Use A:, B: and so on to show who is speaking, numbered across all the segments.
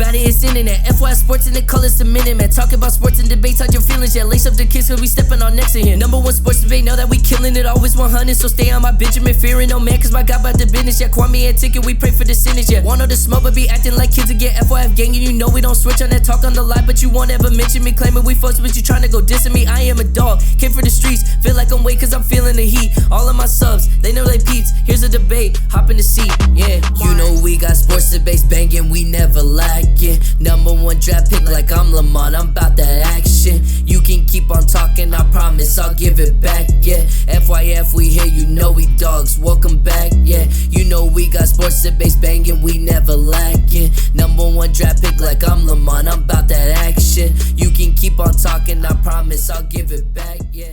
A: got it, it's internet. FY Sports and the colors a minute, man. Talking about sports and debates, hide your feelings, yeah. Lace up the kids, cause we stepping on next to him. Number one sports debate, know that we killing it, always 100. So stay on my Benjamin, fearing no man, cause my God about the business, yeah. Kwame and Ticket, we pray for the sinners, yeah. Want all the smoke, but be acting like kids again. FYF gang, and you know we don't switch on that talk on the line, but you won't ever mention me. Claiming we folks, but you trying to go dissing me. I am a dog, came for the streets, feel like I'm weight, cause I'm feeling the heat. All of my subs, they know they peeps. Here's a debate, hop in the seat, yeah. You know we got sports debates banging, we never lacking. Number one draft pick like I'm Lamont, I'm about that action. You can keep on talking, I promise I'll give it back, yeah. FYF, we here, you know we dogs, welcome back, yeah. You know we got sports debates banging, we never lacking. Number one draft pick like I'm Lamont, I'm about that action. You can keep on talking, I promise I'll give it back, yeah.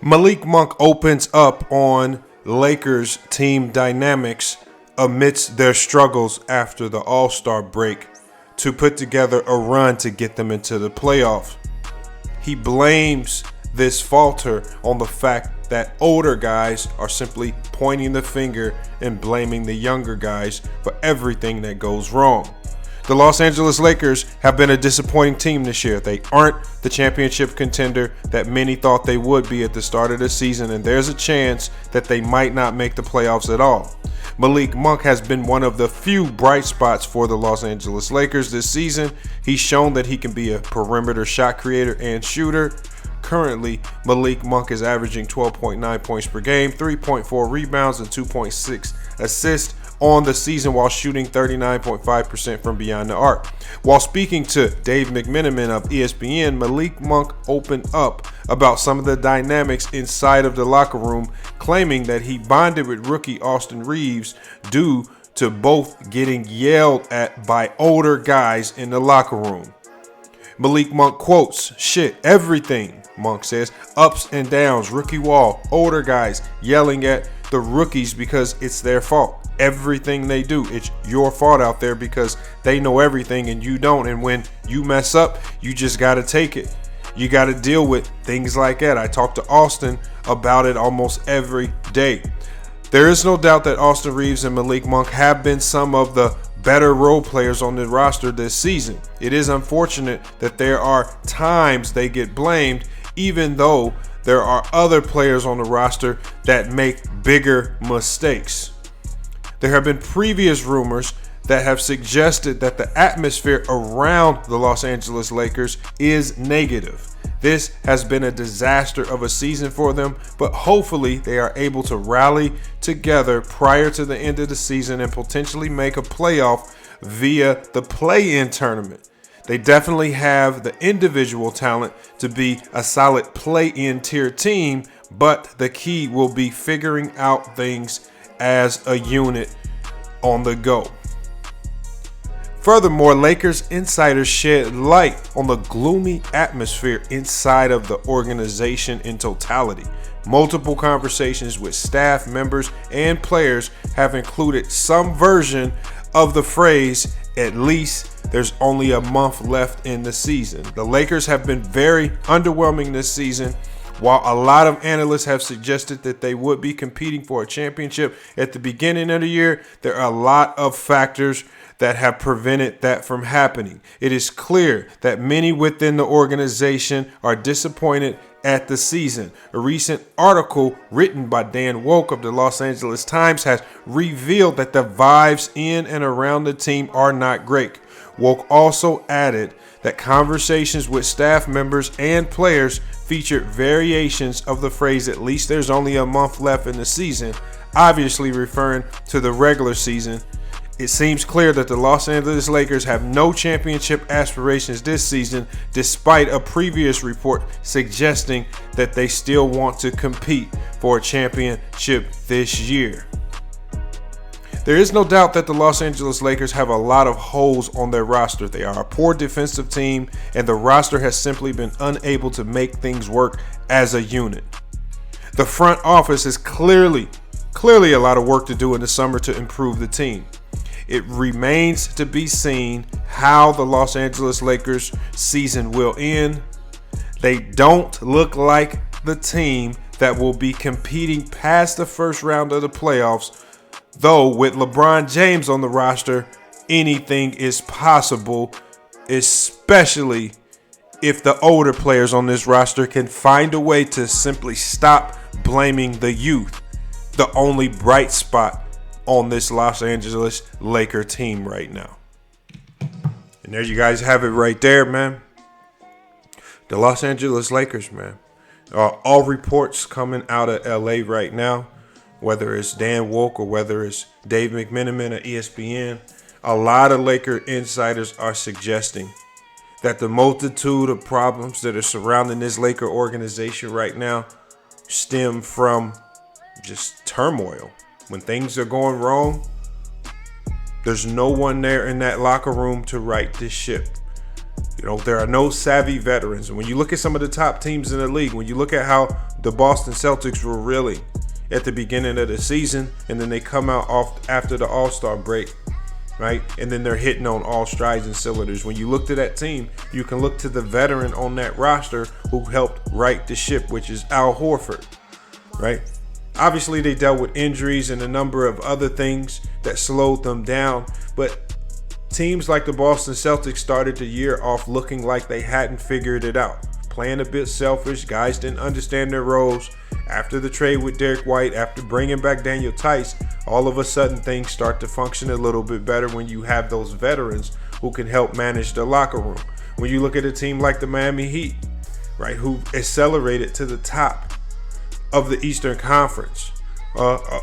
B: Malik Monk opens up on Lakers team dynamics amidst their struggles after the All-Star break to put together a run to get them into the playoffs. He blames this falter on the fact that older guys are simply pointing the finger and blaming the younger guys for everything that goes wrong. The Los Angeles Lakers have been a disappointing team this year. They aren't the championship contender that many thought they would be at the start of the season, and there's a chance that they might not make the playoffs at all. Malik Monk has been one of the few bright spots for the Los Angeles Lakers this season. He's shown that he can be a perimeter shot creator and shooter. Currently, Malik Monk is averaging 12.9 points per game, 3.4 rebounds, and 2.6 assists on the season while shooting 39.5% from beyond the arc. While speaking to Dave McMenamin of ESPN, Malik Monk opened up about some of the dynamics inside of the locker room, claiming that he bonded with rookie Austin Reeves due to both getting yelled at by older guys in the locker room. Malik Monk quotes, "Shit, everything," Monk says, "ups and downs, rookie wall, older guys yelling at the rookies because it's their fault. Everything they do, it's your fault out there because they know everything and you don't. And when you mess up, you just got to take it. You got to deal with things like that." I talk to Austin about it almost every day. There is no doubt that Austin Reeves and Malik Monk have been some of the better role players on the roster this season. It is unfortunate that there are times they get blamed, even though there are other players on the roster that make bigger mistakes. There have been previous rumors that have suggested that the atmosphere around the Los Angeles Lakers is negative. This has been a disaster of a season for them, but hopefully they are able to rally together prior to the end of the season and potentially make a playoff via the play-in tournament. They definitely have the individual talent to be a solid play-in tier team, but the key will be figuring out things as a unit on the go. Furthermore, Lakers insiders shed light on the gloomy atmosphere inside of the organization in totality. Multiple conversations with staff members and players have included some version of the phrase, "At least there's only a month left in the season." The Lakers have been very underwhelming this season. While a lot of analysts have suggested that they would be competing for a championship at the beginning of the year, there are a lot of factors that have prevented that from happening. It is clear that many within the organization are disappointed at the season. A recent article written by Dan Woke of the Los Angeles Times has revealed that the vibes in and around the team are not great. Woke also added that conversations with staff members and players featured variations of the phrase, "At least there's only a month left in the season," obviously referring to the regular season. It seems clear that the Los Angeles Lakers have no championship aspirations this season, despite a previous report suggesting that they still want to compete for a championship this year. There is no doubt that the Los Angeles Lakers have a lot of holes on their roster. They are a poor defensive team, and the roster has simply been unable to make things work as a unit. The front office is clearly a lot of work to do in the summer to improve the team. It remains to be seen how the Los Angeles Lakers season will end. They don't look like the team that will be competing past the first round of the playoffs, though with LeBron James on the roster, anything is possible, especially if the older players on this roster can find a way to simply stop blaming the youth, the only bright spot on this Los Angeles Laker team right now. And there you guys have it right there, man. The Los Angeles Lakers, man. All reports coming out of LA right now, whether it's Dan Wolk or whether it's Dave McMenamin at ESPN, a lot of Laker insiders are suggesting that the multitude of problems that are surrounding this Laker organization right now stem from just turmoil. When things are going wrong, there's no one there in that locker room to right this ship. You know, there are no savvy veterans. And when you look at some of the top teams in the league, when you look at how the Boston Celtics were reeling at the beginning of the season, and then they come out off after the All-Star break, right? And then they're hitting on all strides and cylinders. When you look to that team, you can look to the veteran on that roster who helped right the ship, which is Al Horford, right? Obviously, they dealt with injuries and a number of other things that slowed them down, but teams like the Boston Celtics started the year off looking like they hadn't figured it out, playing a bit selfish. Guys didn't understand their roles. After the trade with Derek White, after bringing back Daniel Tice, all of a sudden things start to function a little bit better when you have those veterans who can help manage the locker room. When you look at a team like the Miami Heat, right, who accelerated to the top of the Eastern Conference.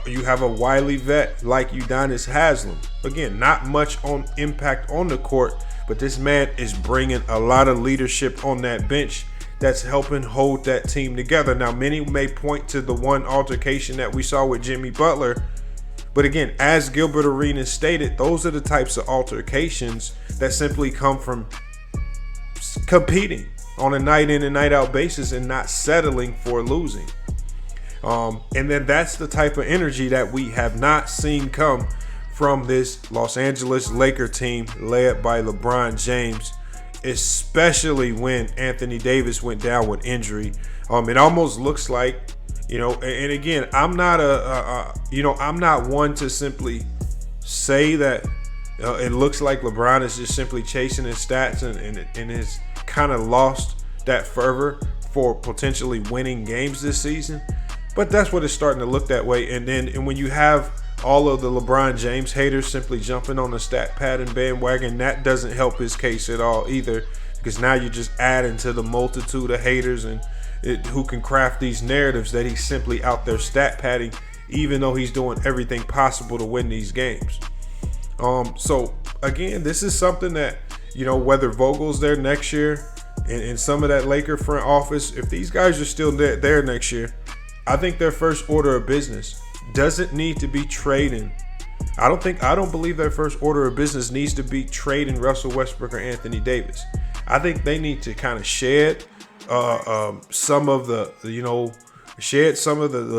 B: You have a wily vet like Udonis Haslem. Again, not much on impact on the court, but this man is bringing a lot of leadership on that bench that's helping hold that team together. Now, many may point to the one altercation that we saw with Jimmy Butler, but again, as Gilbert Arenas stated, those are the types of altercations that simply come from competing on a night in and night out basis and not settling for losing. And then that's the type of energy that we have not seen come from this Los Angeles Laker team led by LeBron James, especially when Anthony Davis went down with injury. It almost looks like, you know, and again, I'm not I'm not one to simply say that it looks like LeBron is just simply chasing his stats and has kind of lost that fervor for potentially winning games this season. But that's what it's starting to look that way. And when you have all of the LeBron James haters simply jumping on the stat pad and bandwagon, that doesn't help his case at all either, because now you're just adding to the multitude of haters and who can craft these narratives that he's simply out there stat padding, even though he's doing everything possible to win these games. So again, this is something that, you know, whether Vogel's there next year and some of that Laker front office, if these guys are still there next year, I think their first order of business doesn't need to be trading. I don't believe their first order of business needs to be trading Russell Westbrook or Anthony Davis. I think they need to kind of shed some of the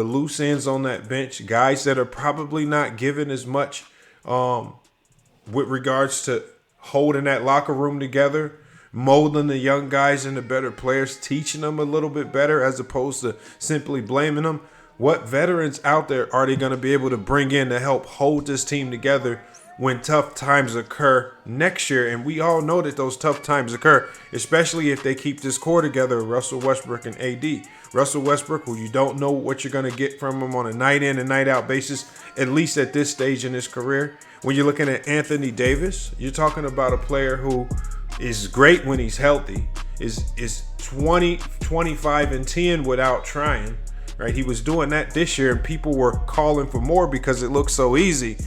B: loose ends on that bench, guys that are probably not given as much with regards to holding that locker room together, molding the young guys into better players, teaching them a little bit better as opposed to simply blaming them. What veterans out there are they going to be able to bring in to help hold this team together when tough times occur next year? And we all know that those tough times occur, especially if they keep this core together, Russell Westbrook and AD. Russell Westbrook, who you don't know what you're going to get from him on a night in and night out basis, at least at this stage in his career. When you're looking at Anthony Davis, you're talking about a player who is great when he's healthy, is 20, 25, and 10 without trying, right? He was doing that this year, and people were calling for more because it looks so easy,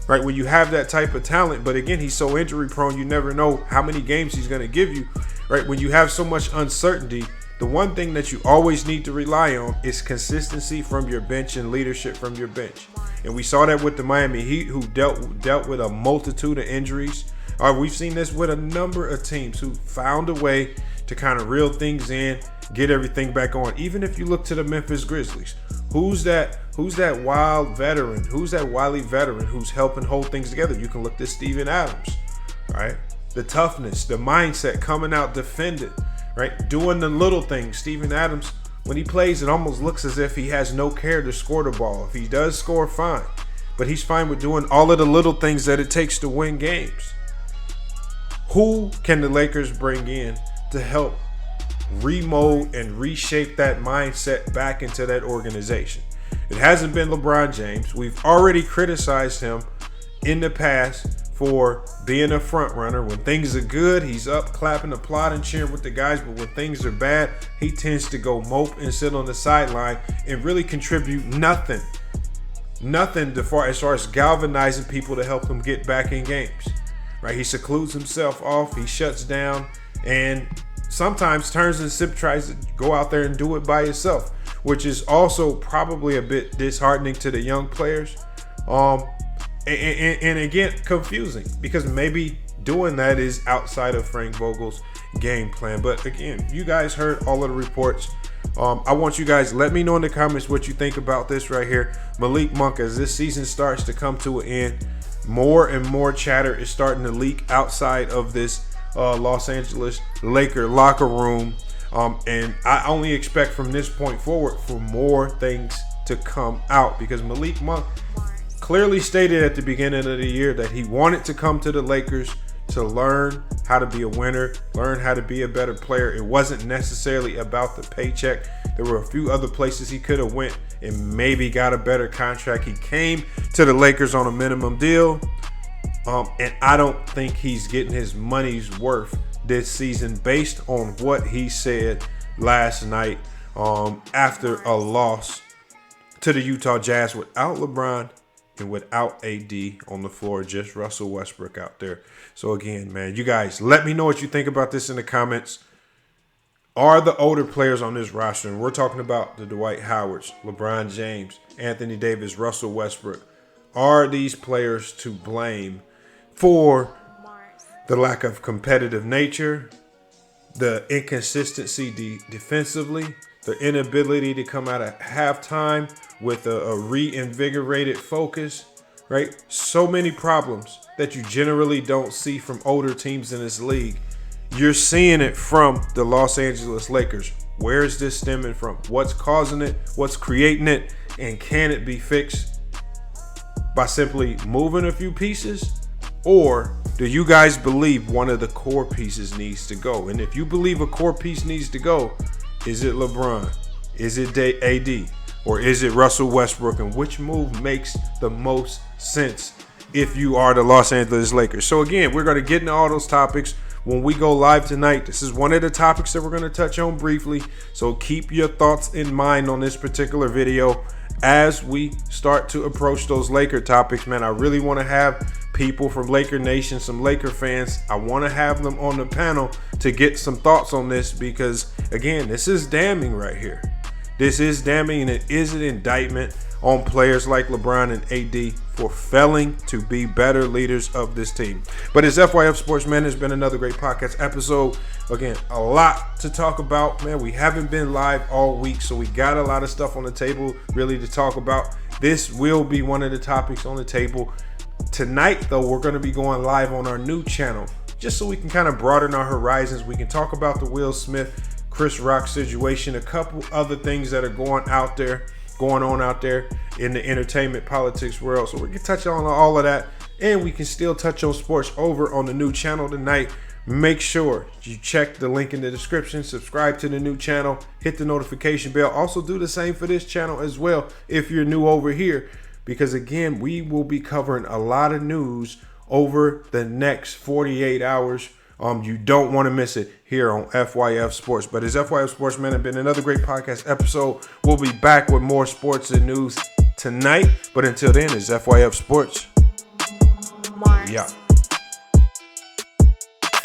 B: right? When you have that type of talent, but again, he's so injury prone, you never know how many games he's going to give you, right? When you have so much uncertainty, the one thing that you always need to rely on is consistency from your bench and leadership from your bench. And we saw that with the Miami Heat, who dealt with a multitude of injuries. We've seen this with a number of teams who found a way to kind of reel things in, get everything back on. Even if you look to the Memphis Grizzlies, who's that wild veteran? Who's that wily veteran who's helping hold things together? You can look to Steven Adams, right? The toughness, the mindset, coming out defending, right? Doing the little things. Steven Adams, when he plays, it almost looks as if he has no care to score the ball. If he does score, fine. but he's fine with doing all of the little things that it takes to win games. Who can the Lakers bring in to help remold and reshape that mindset back into that organization? It hasn't been LeBron James. We've already criticized him in the past for being a front runner. When things are good, he's up clapping, applauding, cheering with the guys. But when things are bad, he tends to go mope and sit on the sideline and really contribute nothing as far as galvanizing people to help him get back in games. Right? He secludes himself off. He shuts down and sometimes turns and tries to go out there and do it by himself, which is also probably a bit disheartening to the young players. And again, confusing, because maybe doing that is outside of Frank Vogel's game plan. But again, you guys heard all of the reports. I want you guys, let me know in the comments what you think about this right here. Malik Monk, as this season starts to come to an end, more and more chatter is starting to leak outside of this Los Angeles Laker locker room. And I only expect from this point forward for more things to come out, because Malik Monk clearly stated at the beginning of the year that he wanted to come to the Lakers to learn how to be a winner, learn how to be a better player. It wasn't necessarily about the paycheck. There were a few other places he could have went and maybe got a better contract. He came to the Lakers on a minimum deal, and I don't think he's getting his money's worth this season based on what he said last night after a loss to the Utah Jazz without LeBron and without AD on the floor, just Russell Westbrook out there. So again, man, you guys, let me know what you think about this in the comments. Are the older players on this roster, and we're talking about the Dwight Howards, LeBron James, Anthony Davis, Russell Westbrook, are these players to blame for the lack of competitive nature, the inconsistency defensively, the inability to come out of halftime with a reinvigorated focus, right? So many problems that you generally don't see from older teams in this league. You're seeing it from the Los Angeles Lakers. Where is this stemming from? What's causing it? What's creating it? And can it be fixed by simply moving a few pieces? Or do you guys believe one of the core pieces needs to go? And if you believe a core piece needs to go, is it LeBron? Is it AD? Or is it Russell Westbrook? And which move makes the most sense if you are the Los Angeles Lakers? So again, we're going to get into all those topics when we go live tonight. This is one of the topics that we're going to touch on briefly. So keep your thoughts in mind on this particular video as we start to approach those Laker topics. Man, I really want to have people from Laker Nation, some Laker fans. I want to have them on the panel to get some thoughts on this, because again, this is damning right here. This is damning, and it is an indictment on players like LeBron and AD for failing to be better leaders of this team. But it's FYF Sports, man. It's been another great podcast episode. Again, a lot to talk about, man. We haven't been live all week, so we got a lot of stuff on the table really to talk about. This will be one of the topics on the table. Tonight, though, we're going to be going live on our new channel, just so we can kind of broaden our horizons. We can talk about the Will Smith, Chris Rock situation, a couple other things that are going on out there in the entertainment politics world. So we can touch on all of that, and we can still touch on sports over on the new channel tonight. Make sure you check the link in the description, subscribe to the new channel, hit the notification bell. Also do the same for this channel as well if you're new over here, because again, we will be covering a lot of news over the next 48 hours. You don't want to miss it here on FYF Sports. But it's FYF Sports, man. It's been another great podcast episode. We'll be back with more sports and news tonight. But until then, it's FYF Sports. Yeah.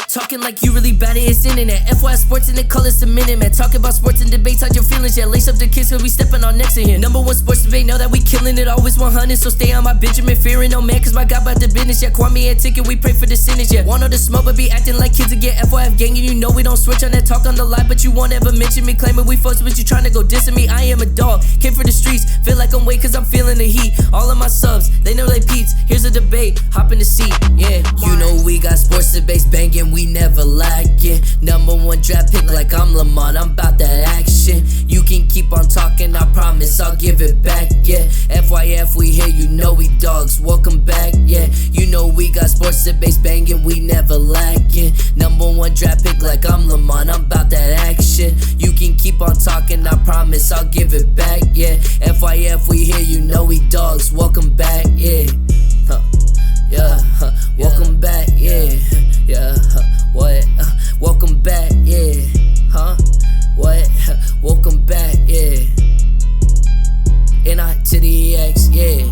A: Talking like you really bad at it's internet. FY Sports in the colors a minute, man. Talking about sports and debates, how'd your feelings? Yeah, lace up the kids cause we stepping on next to him. Number one sports debate, know that we killing it, always 100. So stay on my Benjamin, fearing no man, cause my God about the business. Yeah, Kwame and Ticket, we pray for the sinners. Yeah, want all the smoke, but be acting like kids again. FYF gang, and you know we don't switch on that talk on the line, but you won't ever mention me. Claiming we fuss, but you trying to go dissing me. I am a dog, came for the streets, feel like I'm weight cause I'm feeling the heat. All of my subs, they know they peeps. Here's a debate, hop in the seat, yeah. You know we got sports debates banging, we never lacking. #1 draft pick like I'm Lamont, I'm about that action. You can keep on talking, I promise I'll give it back, yeah. FYF, we here, you know we dogs, welcome back, yeah. You know we got sports debates banging, we never lacking. #1 draft pick like I'm Lamont, I'm about that action. You can keep on talking, I promise I'll give it back, yeah. FYF, we here, you know we dogs, welcome back, yeah. Yeah, welcome back, yeah. Yeah, what? Welcome back, yeah. What? Welcome back, yeah. N-I to the X, yeah.